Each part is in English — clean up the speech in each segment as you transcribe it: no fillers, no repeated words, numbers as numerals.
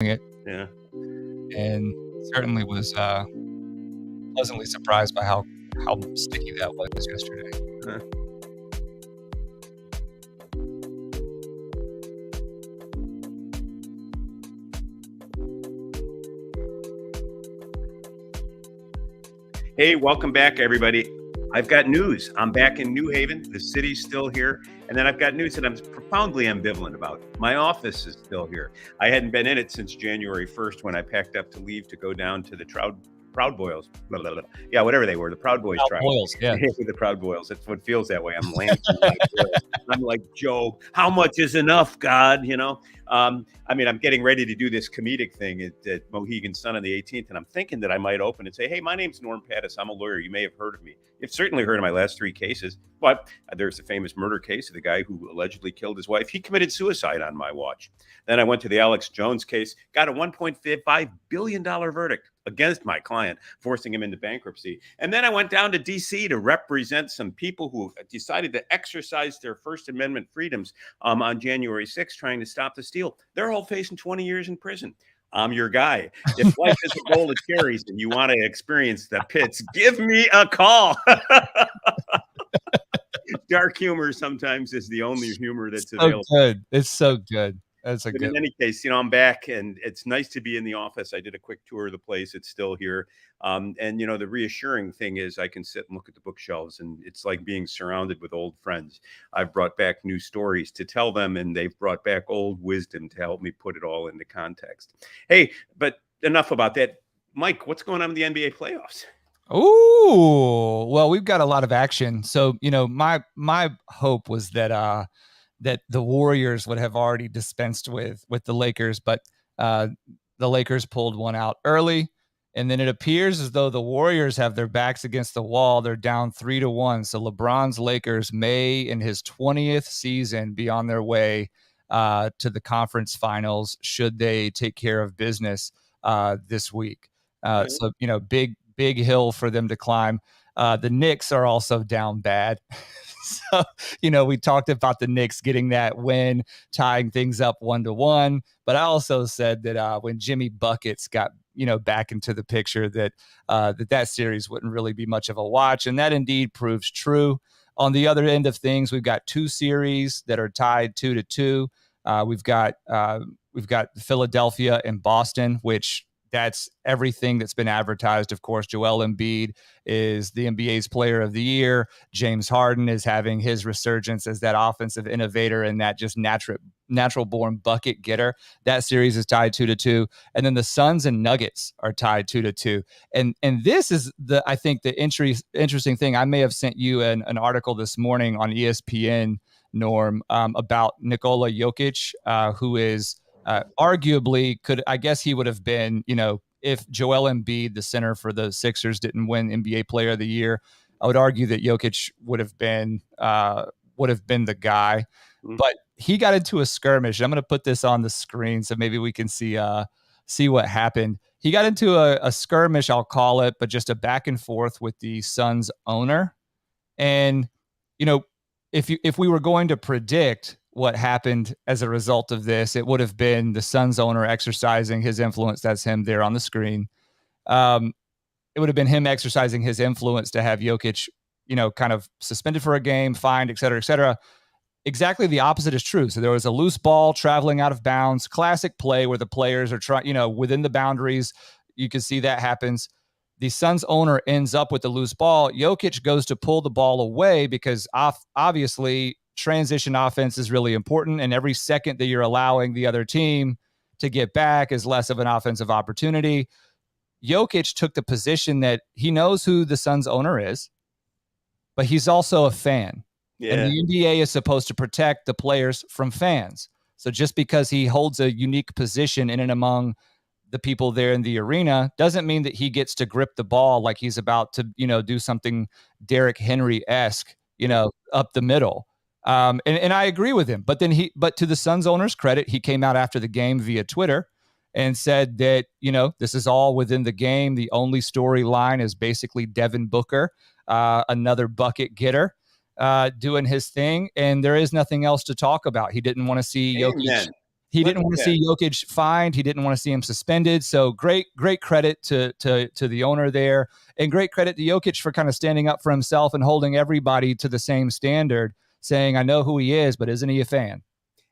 it. Yeah. And certainly was pleasantly surprised by how sticky that was yesterday. Huh. Hey, welcome back, everybody. I've got news. I'm back in New Haven. The city's still here. And then I've got news that I'm profoundly ambivalent about. My office is still here. I hadn't been in it since January 1st when I packed up to leave to go down to the Proud Boys. Blah, blah, blah. Yeah, whatever they were, the Proud Boys tribe. Boils, yeah. The Proud Boils. That's what feels that way. I'm landing. I'm like, Joe, how much is enough, God? You know? I mean, I'm getting ready to do this comedic thing at Mohegan Sun on the 18th, and I'm thinking that I might open and say, hey, my name's Norm Pattis. I'm a lawyer. You may have heard of me. You've certainly heard of my last 3 cases, but there's the famous murder case of the guy who allegedly killed his wife. He committed suicide on my watch. Then I went to the Alex Jones case, got a $1.5 billion verdict against my client, forcing him into bankruptcy. And then I went down to D.C. to represent some people who decided to exercise their First Amendment freedoms on January 6th, trying to stop the steal. They're all facing 20 years in prison. I'm your guy. If life is a bowl of cherries and you want to experience the pits, give me a call. Dark humor sometimes is the only humor that's available. Good. It's so good. That's a good. In any case, I'm back, and it's nice to be in the office. I did a quick tour of the place. It's still here. And, the reassuring thing is I can sit and look at the bookshelves, and it's like being surrounded with old friends. I've brought back new stories to tell them, and they've brought back old wisdom to help me put it all into context. Hey, but enough about that. Mike, what's going on with the NBA playoffs? Oh, well, we've got a lot of action. So, my hope was that that the Warriors would have already dispensed with the Lakers, but the Lakers pulled one out early. And then it appears as though the Warriors have their backs against the wall. They're down 3-1. So LeBron's Lakers may, in his 20th season, be on their way to the conference finals should they take care of business this week. So, big hill for them to climb. The Knicks are also down bad. So, we talked about the Knicks getting that win, tying things up 1-1. But I also said that when Jimmy Buckets got, back into the picture, that that series wouldn't really be much of a watch. And that indeed proves true. On the other end of things, we've got 2 series that are tied 2-2. We've got Philadelphia and Boston, which that's everything that's been advertised. Of course, Joel Embiid is the NBA's player of the year. James Harden is having his resurgence as that offensive innovator and that just natural born bucket getter. That series is tied 2-2. And then the Suns and Nuggets are tied 2-2. And this is I think the interesting thing. I may have sent you an article this morning on ESPN, Norm, about Nikola Jokic, who is arguably he would have been, if Joel Embiid, the center for the Sixers, didn't win NBA Player of the Year, I would argue that Jokic would have been the guy. Mm-hmm. But he got into a skirmish. I'm going to put this on the screen so maybe we can see what happened. He got into a skirmish, I'll call it, but just a back and forth with the Suns owner. And if we were going to predict what happened as a result of this, it would have been the Suns owner exercising his influence. That's him there on the screen. It would have been him exercising his influence to have Jokic, kind of suspended for a game, fined, et cetera, et cetera. Exactly the opposite is true. So there was a loose ball traveling out of bounds, classic play where the players are trying, within the boundaries. You can see that happens. The Suns owner ends up with the loose ball. Jokic goes to pull the ball away because obviously transition offense is really important. And every second that you're allowing the other team to get back is less of an offensive opportunity. Jokic took the position that he knows who the Suns owner is, but he's also a fan. Yeah. And the NBA is supposed to protect the players from fans. So just because he holds a unique position in and among the people there in the arena doesn't mean that he gets to grip the ball like he's about to, do something Derrick Henry-esque, up the middle. And I agree with him. But to the Suns owner's credit, he came out after the game via Twitter and said that, this is all within the game. The only storyline is basically Devin Booker, another bucket getter, doing his thing. And there is nothing else to talk about. He didn't want to see Jokic He didn't want to see Jokic fined. He didn't want to see him suspended. So great credit to the owner there, and great credit to Jokic for kind of standing up for himself and holding everybody to the same standard, saying, I know who he is, but isn't he a fan?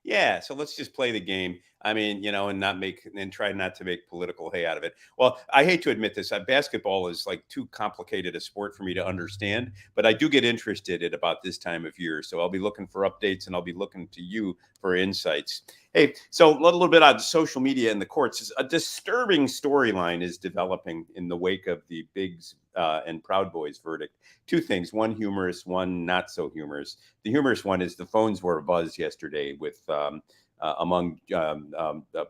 Yeah, so let's just play the game. I mean, and try not to make political hay out of it. Well, I hate to admit this. Basketball is like too complicated a sport for me to understand, but I do get interested at about this time of year. So I'll be looking for updates, and I'll be looking to you for insights. Hey, so a little bit on social media and the courts. A disturbing storyline is developing in the wake of the Biggs and Proud Boys verdict. Two things, one humorous, one not so humorous. The humorous one is the phones were abuzz yesterday with among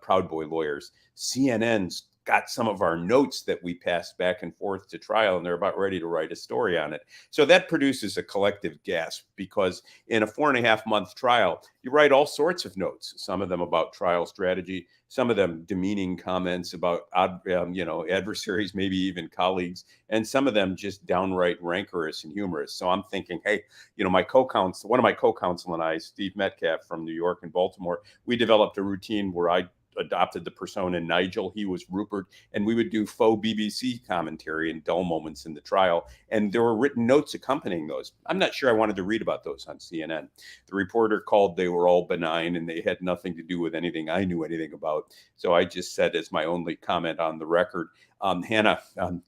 Proud Boy lawyers. CNN's got some of our notes that we passed back and forth to trial, and they're about ready to write a story on it. So that produces a collective gasp, because in a 4.5-month trial, you write all sorts of notes, some of them about trial strategy, some of them demeaning comments about, adversaries, maybe even colleagues, and some of them just downright rancorous and humorous. So I'm thinking, hey, one of my co-counsel and I, Steve Metcalf from New York and Baltimore, we developed a routine where I adopted the persona Nigel. He was Rupert, and we would do faux BBC commentary and dull moments in the trial. And there were written notes accompanying those. I'm not sure I wanted to read about those on CNN. The reporter called they were all benign and they had nothing to do with anything I knew anything about. So I just said, as my only comment on the record, Hannah,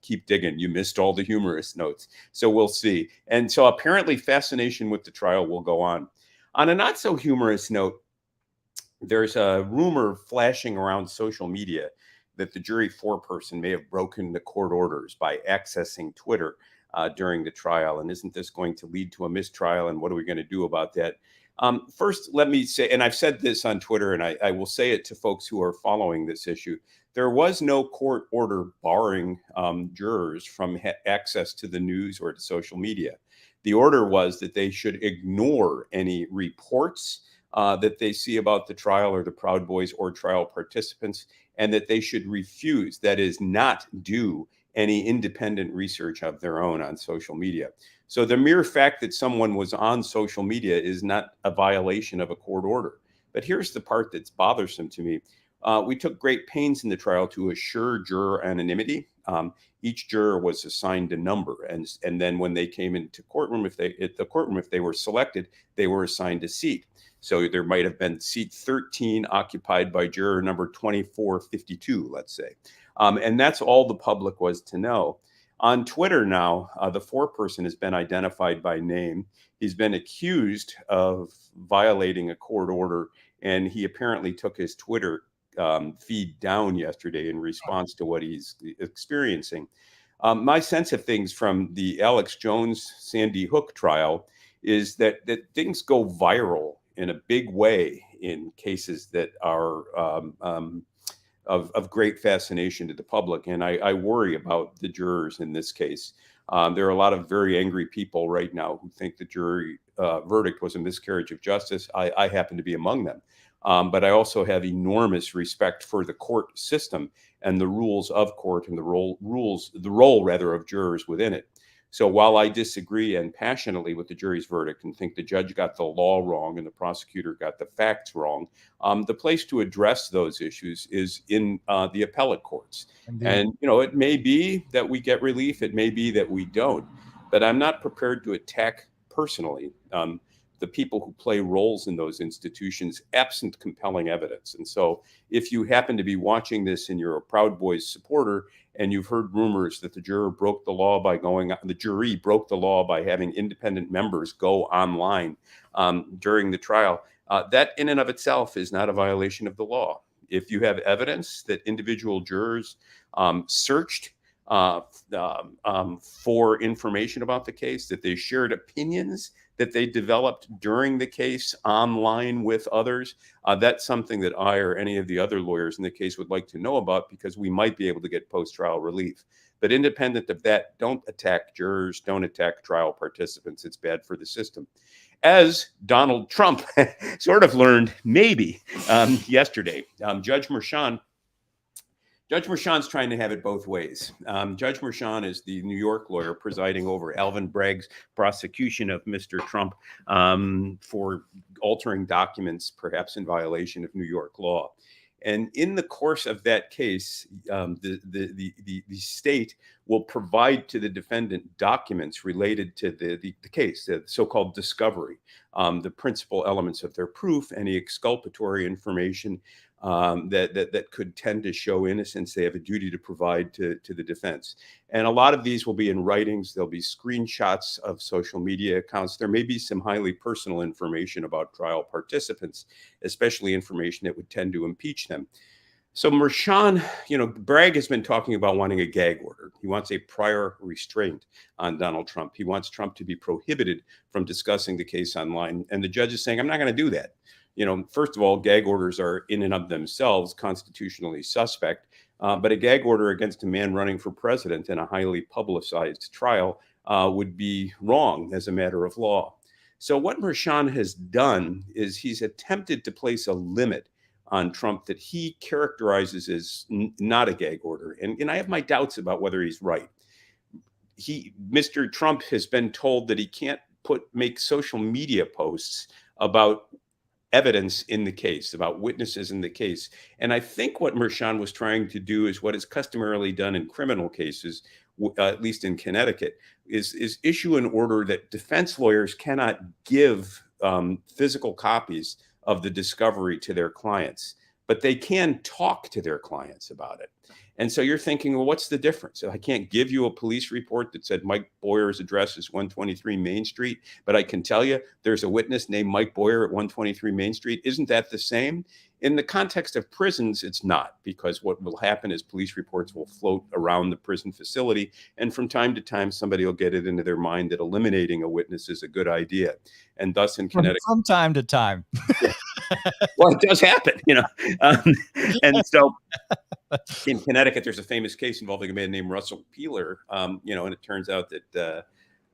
keep digging. You missed all the humorous notes. So we'll see. And so apparently fascination with the trial will go on. On a not so humorous note, there's a rumor flashing around social media that the jury foreperson may have broken the court orders by accessing Twitter during the trial. And isn't this going to lead to a mistrial? And what are we going to do about that? First, let me say, and I've said this on Twitter, and I will say it to folks who are following this issue, there was no court order barring jurors from access to the news or to social media. The order was that they should ignore any reports that they see about the trial or the Proud Boys or trial participants, and that they should refuse, that is, not do any independent research of their own on social media. So the mere fact that someone was on social media is not a violation of a court order. But here's the part that's bothersome to me. We took great pains in the trial to assure juror anonymity. Each juror was assigned a number, and then when they came into courtroom, if they were selected, they were assigned a seat. So there might have been seat 13 occupied by juror number 2452, let's say. And that's all the public was to know. On Twitter now, the foreperson has been identified by name. He's been accused of violating a court order, and he apparently took his Twitter feed down yesterday in response to what he's experiencing. My sense of things from the Alex Jones Sandy Hook trial is that things go viral in a big way in cases that are of great fascination to the public. And I worry about the jurors in this case. There are a lot of very angry people right now who think the jury verdict was a miscarriage of justice. I happen to be among them. But I also have enormous respect for the court system and the rules of court and the role of jurors within it. So while I disagree and passionately with the jury's verdict and think the judge got the law wrong and the prosecutor got the facts wrong, the place to address those issues is in the appellate courts. Indeed. And, it may be that we get relief. It may be that we don't. But I'm not prepared to attack personally the people who play roles in those institutions absent compelling evidence. And so if you happen to be watching this and you're a Proud Boys supporter and you've heard rumors that the jury broke the law by having independent members go online during the trial, that in and of itself is not a violation of the law. If you have evidence that individual jurors searched for information about the case, that they shared opinions that they developed during the case online with others, that's something that I or any of the other lawyers in the case would like to know about, because we might be able to get post-trial relief. But independent of that, don't attack jurors, don't attack trial participants. It's bad for the system. As Donald Trump sort of learned maybe yesterday, Judge Merchan Judge Mershon's trying to have it both ways. Judge Mershon is the New York lawyer presiding over Alvin Bragg's prosecution of Mr. Trump for altering documents, perhaps in violation of New York law. And in the course of that case, the state will provide to the defendant documents related to the case, the so-called discovery, the principal elements of their proof, any exculpatory information that could tend to show innocence. They have a duty to provide to the defense. And a lot of these will be in writings. There'll be screenshots of social media accounts. There may be some highly personal information about trial participants, especially information that would tend to impeach them. So Mershon, Bragg has been talking about wanting a gag order. He wants a prior restraint on Donald Trump. He wants Trump to be prohibited from discussing the case online. And the judge is saying, I'm not going to do that. First of all, gag orders are in and of themselves constitutionally suspect, but a gag order against a man running for president in a highly publicized trial would be wrong as a matter of law. So what Mershon has done is he's attempted to place a limit on Trump that he characterizes as not a gag order. And I have my doubts about whether he's right. Mr. Trump has been told that he can't make social media posts about evidence in the case, about witnesses in the case. And I think what Mershon was trying to do is what is customarily done in criminal cases, at least in Connecticut, is issue an order that defense lawyers cannot give physical copies of the discovery to their clients, but they can talk to their clients about it. And so you're thinking, well, what's the difference? I can't give you a police report that said Mike Boyer's address is 123 Main Street, but I can tell you there's a witness named Mike Boyer at 123 Main Street. Isn't that the same? In the context of prisons, it's not, because what will happen is police reports will float around the prison facility, and from time to time, somebody will get it into their mind that eliminating a witness is a good idea. And thus in Connecticut— From time to time. Yeah. Well, it does happen, and so in Connecticut, there's a famous case involving a man named Russell Peeler, and it turns out that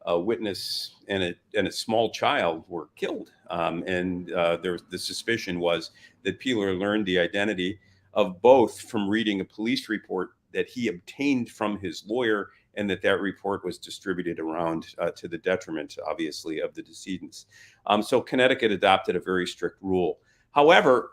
a witness and a small child were killed. The suspicion was that Peeler learned the identity of both from reading a police report that he obtained from his lawyer, and that report was distributed around to the detriment, obviously, of the decedents. So Connecticut adopted a very strict rule. However,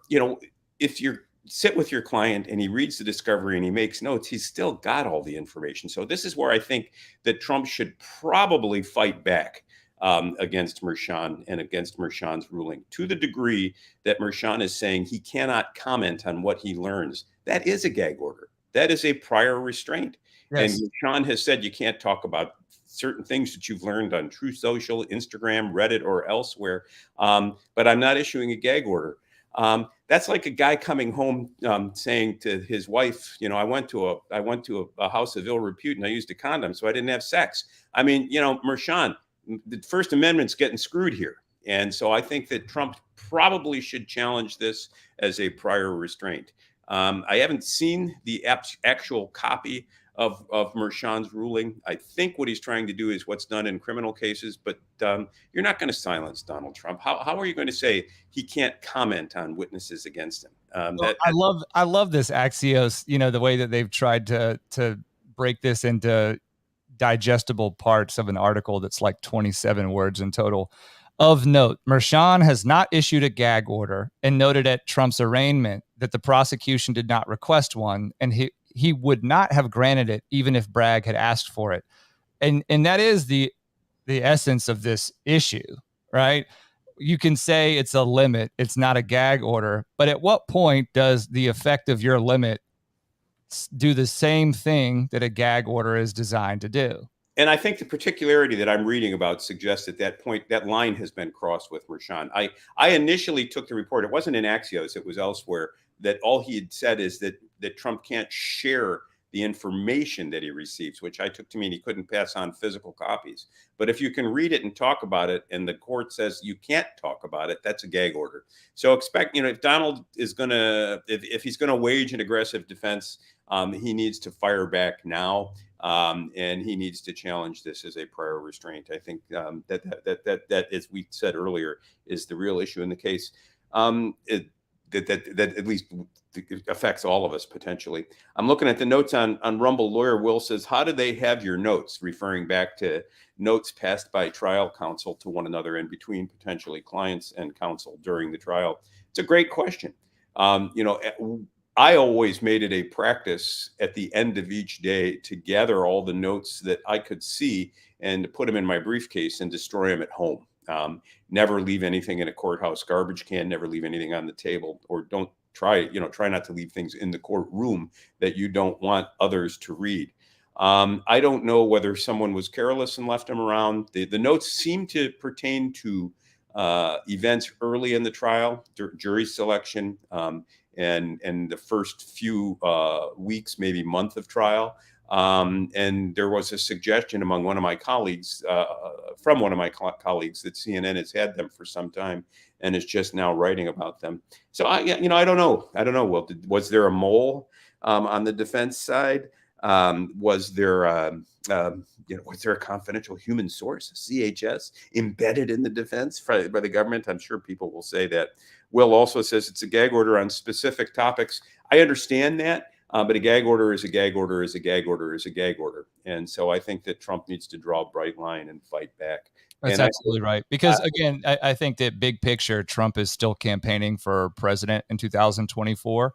if you sit with your client and he reads the discovery and he makes notes, he's still got all the information. So this is where I think that Trump should probably fight back against Mershon and against Mershon's ruling, to the degree that Mershon is saying he cannot comment on what he learns. That is a gag order. That is a prior restraint. Yes. And Mershon has said you can't talk about certain things that you've learned on Truth Social, Instagram, Reddit, or elsewhere, but I'm not issuing a gag order. That's like a guy coming home saying to his wife, I went to a house of ill repute and I used a condom, so I didn't have sex. I mean, Mershon, the First Amendment's getting screwed here. And so I think that Trump probably should challenge this as a prior restraint. I haven't seen the actual copy of Mershon's ruling. I think what he's trying to do is what's done in criminal cases, but you're not going to silence Donald Trump. How are you going to say he can't comment on witnesses against him? I love this Axios, the way that they've tried to break this into digestible parts of an article that's like 27 words in total. Of note, Mershon has not issued a gag order and noted at Trump's arraignment that the prosecution did not request one, and he would not have granted it even if Bragg had asked for it. And that is the essence of this issue, right? You can say it's a limit, it's not a gag order, but at what point does the effect of your limit do the same thing that a gag order is designed to do? And I think the particularity that I'm reading about suggests at that point, that line has been crossed with Mershon. I initially took the report, it wasn't in Axios, it was elsewhere, that all he had said is that Trump can't share the information that he receives, which I took to mean he couldn't pass on physical copies. But if you can read it and talk about it, and the court says you can't talk about it, that's a gag order. So expect, if Donald is if he's gonna wage an aggressive defense, he needs to fire back now. And he needs to challenge this as a prior restraint. I think that, as we said earlier, is the real issue in the case. That at least it affects all of us potentially. I'm looking at the notes on Rumble. Lawyer Will says, how do they have your notes? Referring back to notes passed by trial counsel to one another and between potentially clients and counsel during the trial. It's a great question. I always made it a practice at the end of each day to gather all the notes that I could see and to put them in my briefcase and destroy them at home. Never leave anything in a courthouse garbage can, never leave anything on the table, or don't try not to leave things in the courtroom that you don't want others to read. I don't know whether someone was careless and left them around. The notes seem to pertain to events early in the trial, jury selection, and the first few weeks, maybe month of trial. And there was a suggestion among one of my colleagues, from one of my colleagues, that CNN has had them for some time and is just now writing about them. So I don't know. Well, was there a mole on the defense side? Was there a confidential human source, CHS, embedded in the defense by the government? I'm sure people will say that. Will also says it's a gag order on specific topics. I understand that. But a gag order is a gag order is a gag order is a gag order. And so I think that Trump needs to draw a bright line and fight back. That's absolutely right. Because again, I think that big picture, Trump is still campaigning for president in 2024.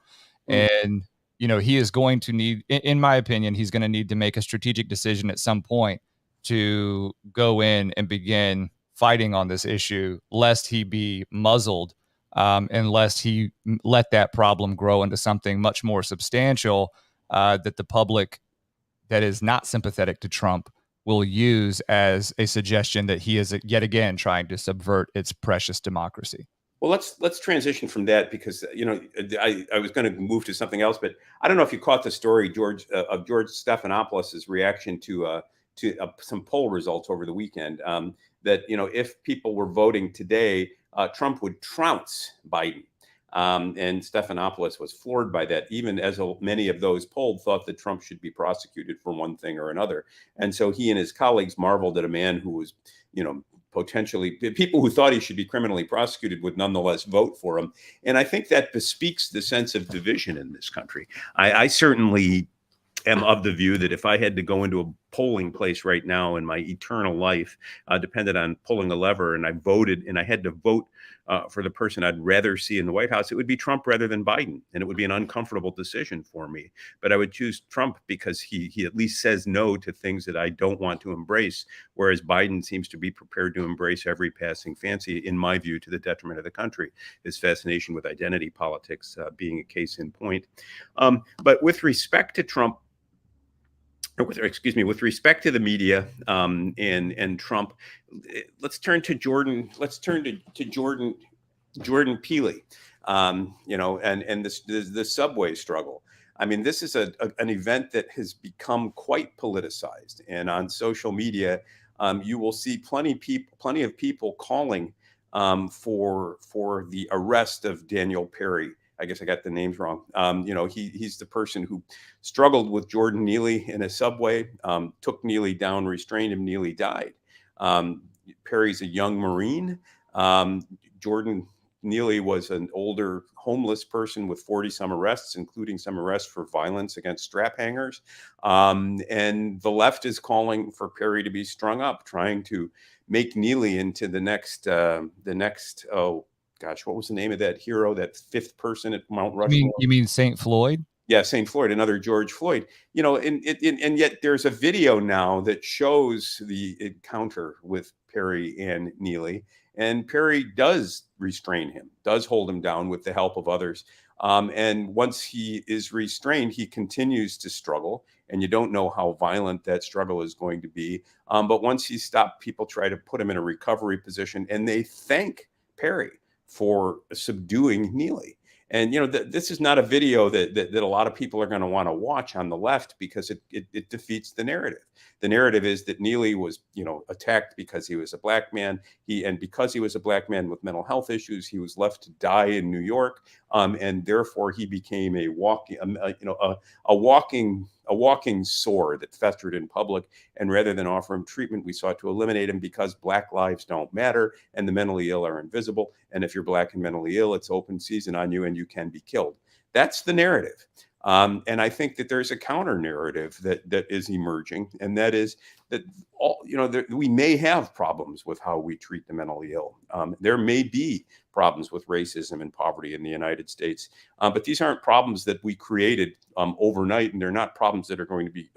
And, he is going to need, in my opinion, he's going to need to make a strategic decision at some point to go in and begin fighting on this issue, lest he be muzzled. Unless he let that problem grow into something much more substantial that the public that is not sympathetic to Trump will use as a suggestion that he is yet again trying to subvert its precious democracy. Well, let's transition from that because, I was going to move to something else, but I don't know if you caught the story, George Stephanopoulos' reaction to some poll results over the weekend, that, if people were voting today, Trump would trounce Biden. And Stephanopoulos was floored by that, even as many of those polled thought that Trump should be prosecuted for one thing or another. And so he and his colleagues marveled at a man who was, potentially, people who thought he should be criminally prosecuted would nonetheless vote for him. And I think that bespeaks the sense of division in this country. I certainly am of the view that if I had to go into a polling place right now in my eternal life, depended on pulling a lever, and I voted and I had to vote for the person I'd rather see in the White House, it would be Trump rather than Biden. And it would be an uncomfortable decision for me. But I would choose Trump because he at least says no to things that I don't want to embrace, whereas Biden seems to be prepared to embrace every passing fancy, in my view, to the detriment of the country. His fascination with identity politics being a case in point. But with respect to Trump, with respect to the media and Trump, let's turn to Jordan. Let's turn to Jordan Peele, and the subway struggle. I mean, this is an event that has become quite politicized, and on social media, you will see plenty of people calling for the arrest of Daniel Perry. I guess I got the names wrong. He's the person who struggled with Jordan Neely in a subway, took Neely down, restrained him. Neely died. Perry's a young Marine. Jordan Neely was an older homeless person with 40 some arrests, including some arrests for violence against strap hangers. And the left is calling for Perry to be strung up, trying to make Neely into the next, gosh, what was the name of that hero, that fifth person at Mount Rushmore? You mean St. Floyd? Yeah, St. Floyd, another George Floyd. And yet there's a video now that shows the encounter with Perry and Neely. And Perry does restrain him, does hold him down with the help of others. And once he is restrained, he continues to struggle. And you don't know how violent that struggle is going to be. But once he's stopped, people try to put him in a recovery position. And they thank Perry for subduing Neely. And, this is not a video that a lot of people are going to want to watch on the left because it defeats the narrative. The narrative is that Neely was, attacked because he was a black man. Because he was a black man with mental health issues, he was left to die in New York. And therefore he became a walking sore that festered in public. And rather than offer him treatment, we sought to eliminate him because black lives don't matter and the mentally ill are invisible. And if you're black and mentally ill, it's open season on you and you can be killed. That's the narrative. And I think that there's a counter narrative that is emerging, and that is that we may have problems with how we treat the mentally ill. There may be problems with racism and poverty in the United States, but these aren't problems that we created overnight, and they're not problems that are going to be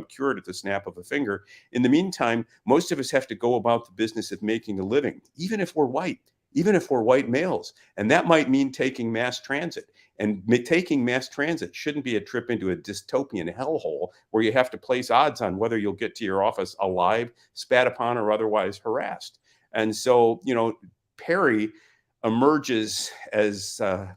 cured at the snap of a finger. In the meantime, most of us have to go about the business of making a living, even if we're white males, and that might mean taking mass transit. And taking mass transit shouldn't be a trip into a dystopian hellhole where you have to place odds on whether you'll get to your office alive, spat upon, or otherwise harassed. And so, Perry emerges as a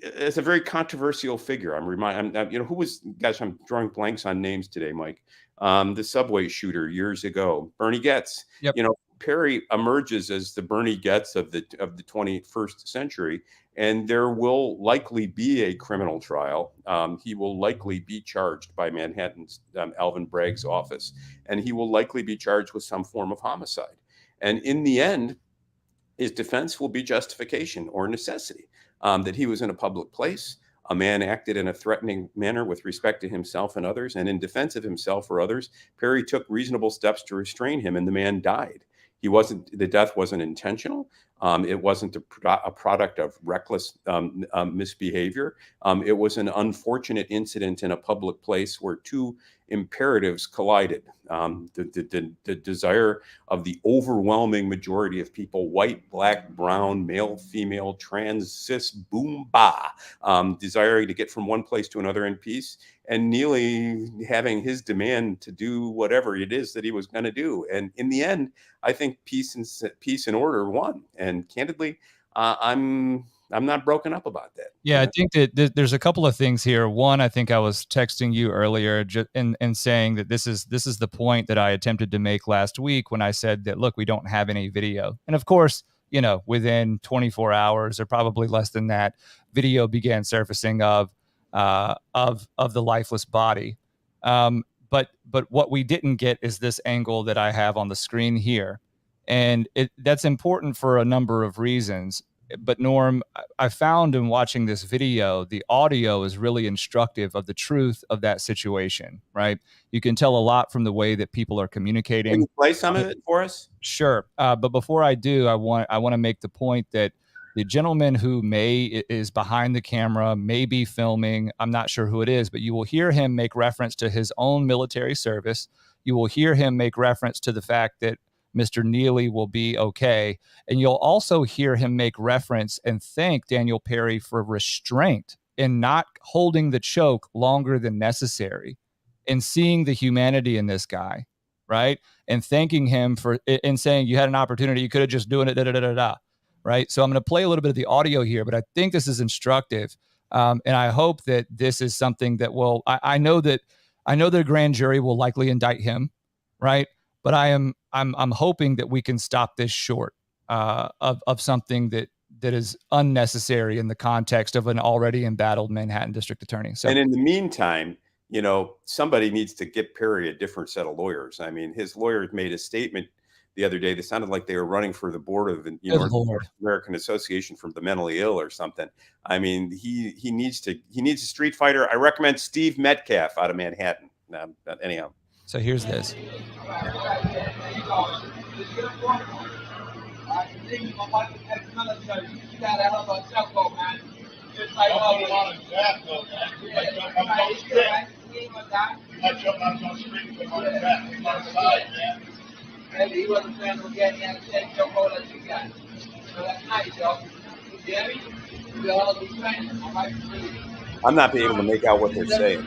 very controversial figure. Who was? Gosh, I'm drawing blanks on names today, Mike. The subway shooter years ago, Bernie Getz. Yep. Perry emerges as the Bernie Getz of the 21st century, and there will likely be a criminal trial. He will likely be charged by Manhattan's Alvin Bragg's office, and he will likely be charged with some form of homicide. And in the end, his defense will be justification or necessity, that he was in a public place. A man acted in a threatening manner with respect to himself and others, and in defense of himself or others, Perry took reasonable steps to restrain him, and the man died. The death wasn't intentional. It wasn't a product of reckless misbehavior. It was an unfortunate incident in a public place where two imperatives collided. The desire of the overwhelming majority of people, white, black, brown, male, female, trans, cis, boom, bah, desiring to get from one place to another in peace, and Neely having his demand to do whatever it is that he was going to do. And in the end, I think peace and order won. And candidly, I'm not broken up about that. Yeah, I think that there's a couple of things here. One, I think I was texting you earlier and saying that this is the point that I attempted to make last week when I said that, look, we don't have any video. And of course, within 24 hours or probably less than that, video began surfacing of the lifeless body. But what we didn't get is this angle that I have on the screen here. And that's important for a number of reasons. But Norm, I found in watching this video, the audio is really instructive of the truth of that situation, right? You can tell a lot from the way that people are communicating. Can you play some of it for us? Sure. But before I do, I want to make the point that the gentleman who is behind the camera, may be filming, I'm not sure who it is, but you will hear him make reference to his own military service. You will hear him make reference to the fact that Mr. Neely will be okay. And you'll also hear him make reference and thank Daniel Perry for restraint and not holding the choke longer than necessary, and seeing the humanity in this guy, right? And thanking him and saying, you had an opportunity, you could have just doing it, right? So I'm going to play a little bit of the audio here, but I think this is instructive. And I hope that this is something that I know the grand jury will likely indict him, right? But I'm hoping that we can stop this short of something that is unnecessary in the context of an already embattled Manhattan district attorney. So, and in the meantime, somebody needs to get Perry a different set of lawyers. I mean, his lawyers made a statement the other day that sounded like they were running for the board of the North American Association for the Mentally Ill or something. I mean, he needs a street fighter. I recommend Steve Metcalf out of Manhattan. Anyhow. So here's this. Maybe he wasn't planning on getting out of that chokehold that you got. So that's nice, y'all. Jerry, we'll all be training. I'm not being able to make out what they're saying.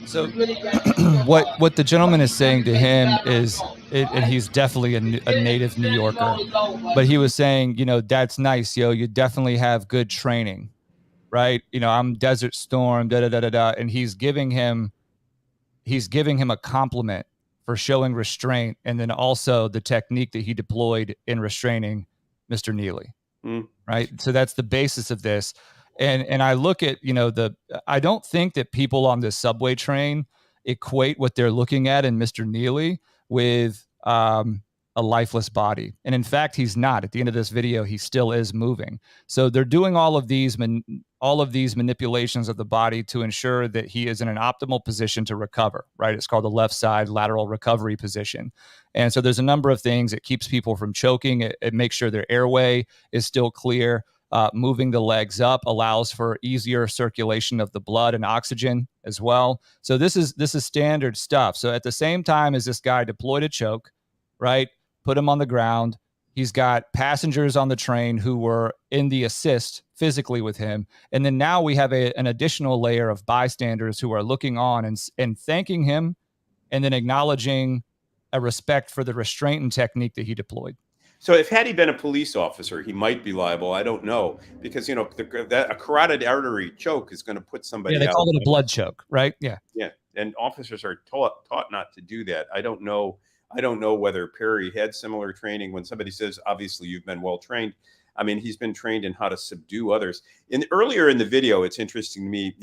So what the gentleman is saying to him is, and he's definitely a native New Yorker, but he was saying, that's nice, yo. You definitely have good training, right? I'm Desert Storm, and he's giving him a compliment for showing restraint, and then also the technique that he deployed in restraining Mr. Neely, right? So that's the basis of this. And I look at, I don't think that people on this subway train equate what they're looking at in Mr. Neely with a a lifeless body. And in fact, he's not. At the end of this video, he still is moving. So they're doing all of these manipulations of the body to ensure that he is in an optimal position to recover, right? It's called the left side lateral recovery position. And so there's a number of things. It keeps people from choking. It makes sure their airway is still clear. Moving the legs up allows for easier circulation of the blood and oxygen as well. So this is standard stuff. So at the same time as this guy deployed a choke, right, put him on the ground, he's got passengers on the train who were in the assist physically with him. And then now we have an additional layer of bystanders who are looking on and thanking him and then acknowledging a respect for the restraint and technique that he deployed. So if had he been a police officer, he might be liable. I don't know, because a carotid artery choke is going to put somebody out. Yeah, they call it a blood choke, right? Yeah. Yeah, and officers are taught not to do that. I don't know whether Perry had similar training. When somebody says, obviously, you've been well trained. I mean, he's been trained in how to subdue others. Earlier in the video, it's interesting to me,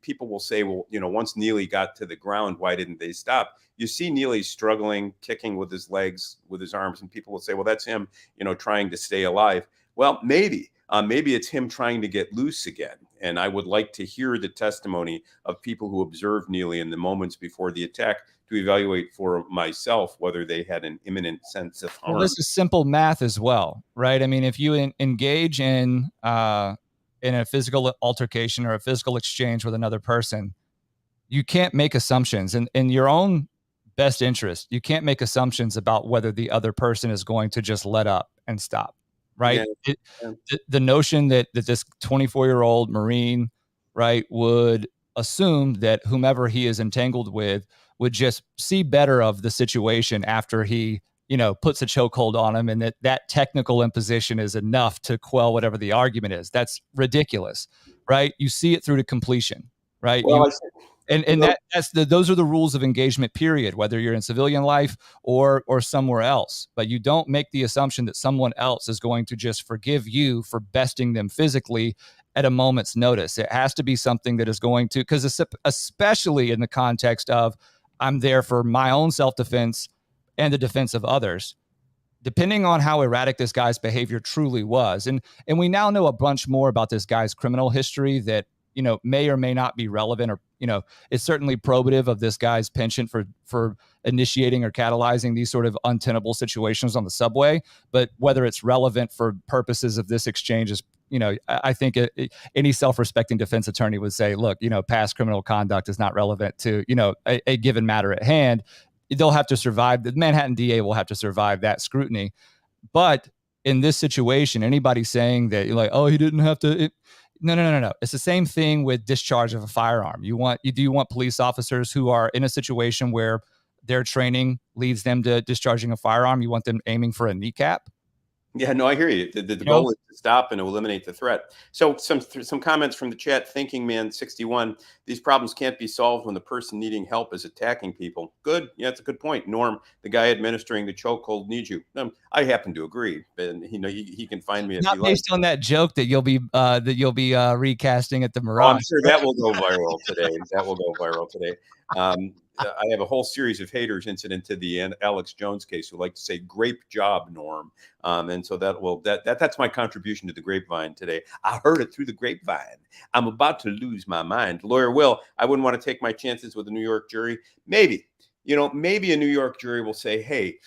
people will say, well, once Neely got to the ground, why didn't they stop? You see Neely struggling, kicking with his legs, with his arms, and people will say, well, that's him, trying to stay alive. Well, maybe it's him trying to get loose again. And I would like to hear the testimony of people who observed Neely in the moments before the attack to evaluate for myself whether they had an imminent sense of harm. Well, this is simple math as well, right? I mean, if you engage in a physical altercation or a physical exchange with another person, you can't make assumptions in your own best interest. You can't make assumptions about whether the other person is going to just let up and stop, right? Yeah. The notion that this 24-year-old Marine, right, would assume that whomever he is entangled with would just see better of the situation after he, puts a chokehold on him, and that technical imposition is enough to quell whatever the argument is. That's ridiculous, right? You see it through to completion, right? Well, those are the rules of engagement, period, whether you're in civilian life or somewhere else. But you don't make the assumption that someone else is going to just forgive you for besting them physically at a moment's notice. It has to be something that is going to, because especially in the context of I'm there for my own self-defense and the defense of others, depending on how erratic this guy's behavior truly was. And we now know a bunch more about this guy's criminal history that, may or may not be relevant, or, it's certainly probative of this guy's penchant for initiating or catalyzing these sort of untenable situations on the subway. But whether it's relevant for purposes of this exchange is, I think any self-respecting defense attorney would say, look, past criminal conduct is not relevant to, a given matter at hand. They'll have to survive. The Manhattan DA will have to survive that scrutiny. But in this situation, anybody saying that you're like, oh, he didn't have to. No. It's the same thing with discharge of a firearm. Do you want police officers who are in a situation where their training leads them to discharging a firearm? You want them aiming for a kneecap? Yeah, no, I hear you. The goal is to stop and to eliminate the threat. So some comments from the chat. Thinking Man 61. These problems can't be solved when the person needing help is attacking people. Good. Yeah, that's a good point. Norm, the guy administering the chokehold needs you. I happen to agree, but he can find me. Not based on that joke that you'll be recasting at the Mirage. I'm sure that will go viral today. I have a whole series of haters incident to the Alex Jones case who like to say "grape job, Norm," and so that's my contribution to the grapevine today. I heard it through the grapevine. I'm about to lose my mind. Lawyer Will, I wouldn't want to take my chances with a New York jury. Maybe a New York jury will say, "Hey,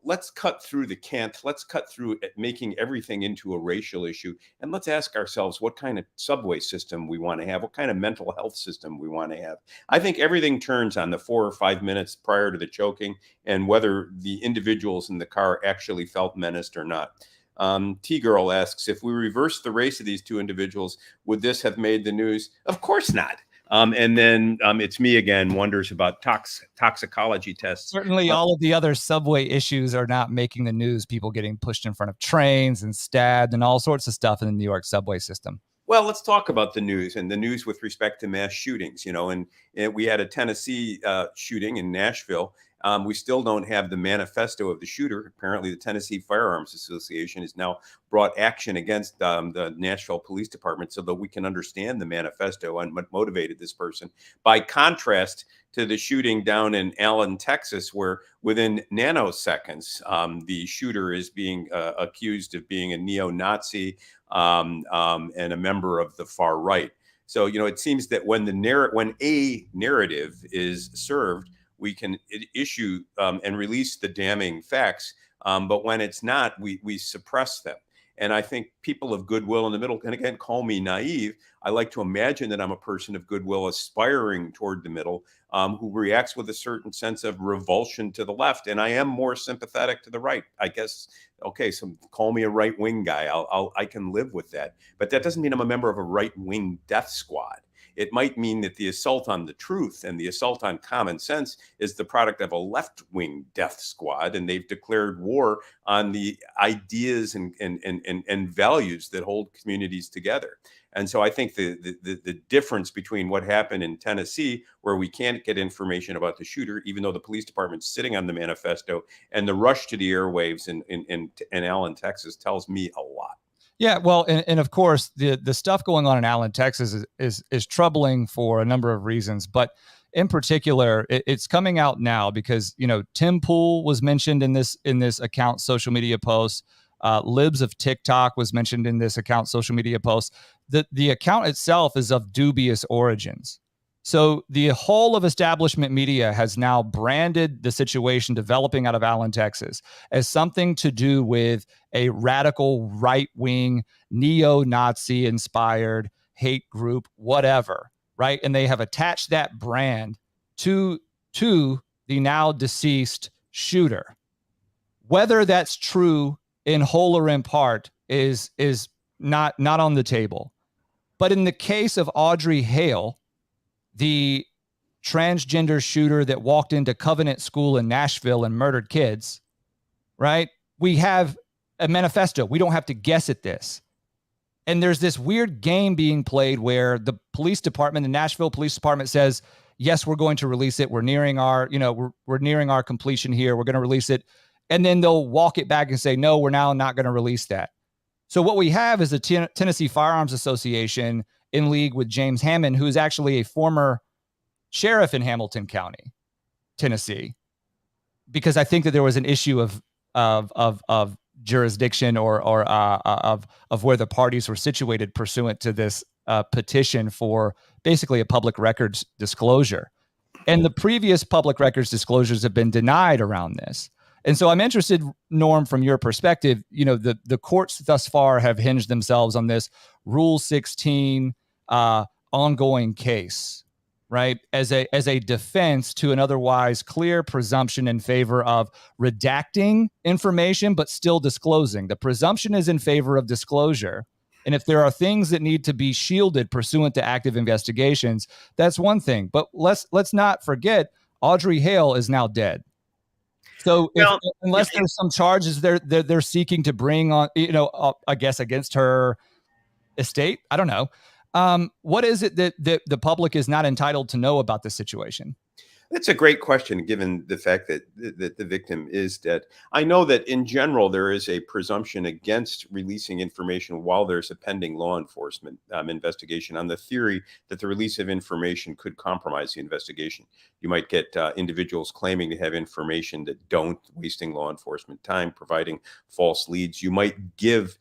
let's cut through the cant. Let's cut through making everything into a racial issue. And let's ask ourselves what kind of subway system we want to have, what kind of mental health system we want to have." I think everything turns on the 4 or 5 minutes prior to the choking and whether the individuals in the car actually felt menaced or not. T-Girl asks, if we reverse the race of these two individuals, would this have made the news? Of course not. And then it's me again, wonders about toxicology tests. Certainly all of the other subway issues are not making the news. People getting pushed in front of trains and stabbed and all sorts of stuff in the New York subway system. Well, let's talk about the news and the news with respect to mass shootings, and we had a Tennessee shooting in Nashville. We still don't have the manifesto of the shooter. Apparently, the Tennessee Firearms Association has now brought action against the Nashville Police Department so that we can understand the manifesto and what motivated this person. By contrast to the shooting down in Allen, Texas, where within nanoseconds, the shooter is being accused of being a neo-Nazi and a member of the far right. So, it seems that when a narrative is served, we can issue and release the damning facts. But when it's not, we suppress them. And I think people of goodwill in the middle, and again, call me naive, I like to imagine that I'm a person of goodwill aspiring toward the middle, who reacts with a certain sense of revulsion to the left. And I am more sympathetic to the right, I guess. Okay, so call me a right-wing guy. I can live with that. But that doesn't mean I'm a member of a right-wing death squad. It might mean that the assault on the truth and the assault on common sense is the product of a left-wing death squad, and they've declared war on the ideas and values that hold communities together. And so I think the difference between what happened in Tennessee, where we can't get information about the shooter, even though the police department's sitting on the manifesto, and the rush to the airwaves in Allen, Texas, tells me a lot. Yeah, well, and of course, the stuff going on in Allen, Texas is troubling for a number of reasons, but in particular, it's coming out now because Tim Pool was mentioned in this account social media post. Libs of TikTok was mentioned in this account social media post. The account itself is of dubious origins. So the whole of establishment media has now branded the situation developing out of Allen, Texas, as something to do with a radical right-wing, neo-Nazi inspired hate group, whatever, right? And they have attached that brand to the now deceased shooter. Whether that's true in whole or in part is not on the table. But in the case of Audrey Hale, the transgender shooter that walked into Covenant School in Nashville and murdered kids, right? We have a manifesto. We don't have to guess at this. And there's this weird game being played where the police department, the Nashville Police Department says, yes, we're going to release it. We're nearing our, we're nearing our completion here. We're going to release it. And then they'll walk it back and say, no, we're now not going to release that. So what we have is the Tennessee Firearms Association in league with James Hammond, who is actually a former sheriff in Hamilton County, Tennessee, because I think that there was an issue of jurisdiction or of where the parties were situated pursuant to this petition for basically a public records disclosure. And the previous public records disclosures have been denied around this. And so I'm interested, Norm, from your perspective, the courts thus far have hinged themselves on this Rule 16 ongoing case, right? As a defense to an otherwise clear presumption in favor of redacting information, but still disclosing. The presumption is in favor of disclosure. And if there are things that need to be shielded pursuant to active investigations, that's one thing. But let's not forget, Audrey Hale is now dead. So unless there's some charges they're seeking to bring on, I guess against her estate, I don't know. What is it that the public is not entitled to know about this situation? That's a great question, given the fact that the victim is dead. I know that in general, there is a presumption against releasing information while there's a pending law enforcement investigation, on the theory that the release of information could compromise the investigation. You might get individuals claiming to have information that don't, wasting law enforcement time, providing false leads. You might give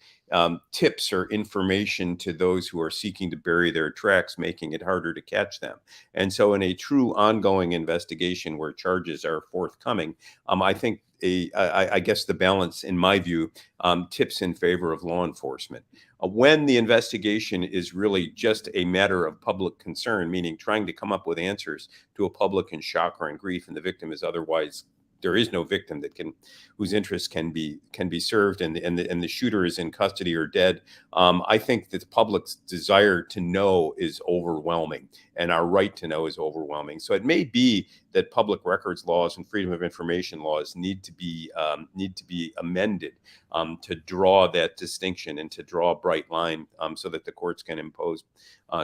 tips or information to those who are seeking to bury their tracks, making it harder to catch them. And so in a true ongoing investigation where charges are forthcoming, I think I guess the balance, in my view, tips in favor of law enforcement. When the investigation is really just a matter of public concern, meaning trying to come up with answers to a public in shock or in grief, and the victim is otherwise, there is no victim whose interests can be served, and the shooter is in custody or dead. I think that the public's desire to know is overwhelming, and our right to know is overwhelming. So it may be that public records laws and freedom of information laws need to be amended to draw that distinction and to draw a bright line so that the courts can impose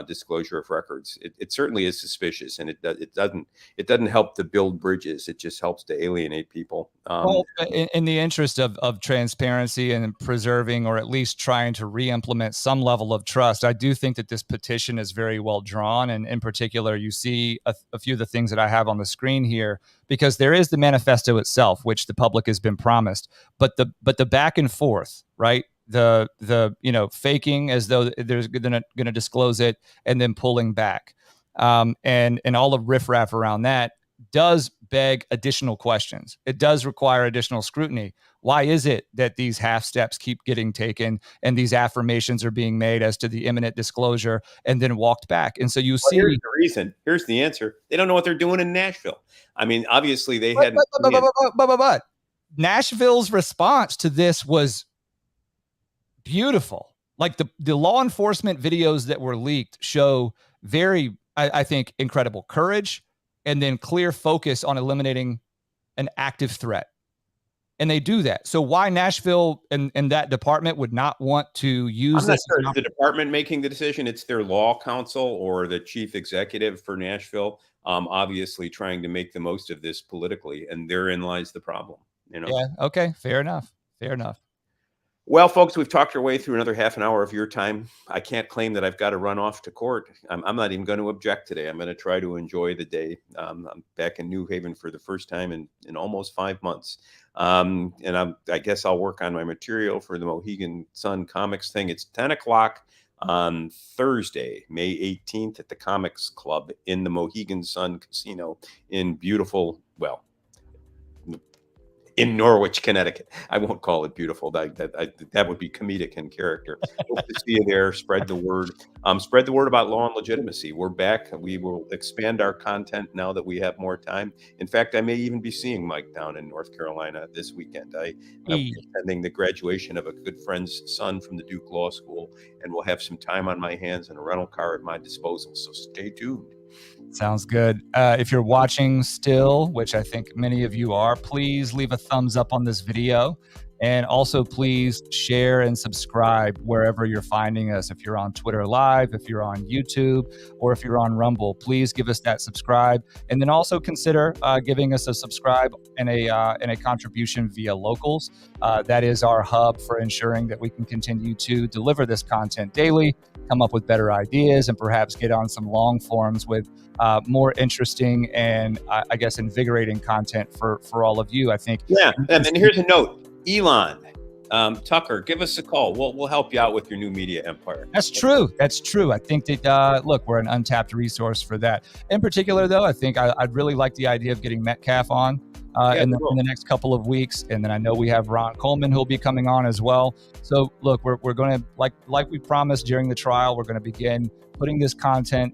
disclosure of records. It certainly is suspicious, and it doesn't help to build bridges. It just helps to alienate people. Well, in the interest of transparency and preserving, or at least trying to re-implement some level of trust, I do think that this petition is very well drawn. And in particular, you see a few of the things that I have on the screen here, because there is the manifesto itself, which the public has been promised, but the back and forth, right? The faking as though they're going to disclose it and then pulling back, and all the riffraff around that does beg additional questions. It does require additional scrutiny. Why is it that these half steps keep getting taken and these affirmations are being made as to the imminent disclosure and then walked back? And so you see, here's the reason. Here's the answer. They don't know what they're doing in Nashville. I mean, obviously they had. But Nashville's response to this was beautiful. Like the law enforcement videos that were leaked show very, I think, incredible courage, and then clear focus on eliminating an active threat. And they do that. So why Nashville and that department would not want to use I'm not this? sure it's the department making the decision. It's their law counsel or the chief executive for Nashville, obviously trying to make the most of this politically. And therein lies the problem. Yeah. Okay. Fair enough. Fair enough. Well, folks, we've talked our way through another half an hour of your time. I can't claim that I've got to run off to court. I'm not even going to object today. I'm going to try to enjoy the day. I'm back in New Haven for the first time in almost 5 months. And I guess I'll work on my material for the Mohegan Sun Comics thing. It's 10 o'clock on Thursday, May 18th at the Comics Club in the Mohegan Sun Casino in beautiful, in Norwich, Connecticut. I won't call it beautiful. That would be comedic in character. Hope to see you there. Spread the word. Spread the word about law and legitimacy. We're back. We will expand our content now that we have more time. In fact, I may even be seeing Mike down in North Carolina this weekend. I'll be attending the graduation of a good friend's son from the Duke Law School, and we'll have some time on my hands and a rental car at my disposal. So stay tuned. Sounds good. If you're watching still, which I think many of you are, please leave a thumbs up on this video. And also please share and subscribe wherever you're finding us. If you're on Twitter Live, if you're on YouTube, or if you're on Rumble, please give us that subscribe. And then also consider giving us a subscribe and a contribution via Locals. That is our hub for ensuring that we can continue to deliver this content daily, come up with better ideas, and perhaps get on some long forms with more interesting and I guess invigorating content for all of you. I think. Yeah, and here's a note. Elon, Tucker, give us a call. We'll help you out with your new media empire. That's true. That's true. I think that, look, we're an untapped resource for that. In particular, though, I think I'd really like the idea of getting Metcalf on in the next couple of weeks. And then I know we have Ron Coleman who'll be coming on as well. So, look, we're going to, like we promised during the trial, we're going to begin putting this content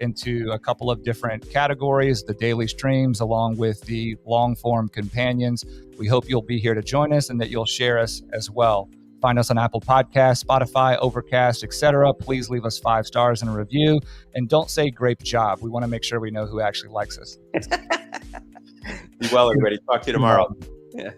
into a couple of different categories, the daily streams along with the long form companions. We hope you'll be here to join us and that you'll share us as well. Find us on Apple Podcasts, Spotify, Overcast, etc. Please leave us 5 stars and a review. And don't say grape job. We want to make sure we know who actually likes us. Be well, everybody. Talk to you tomorrow. Yeah.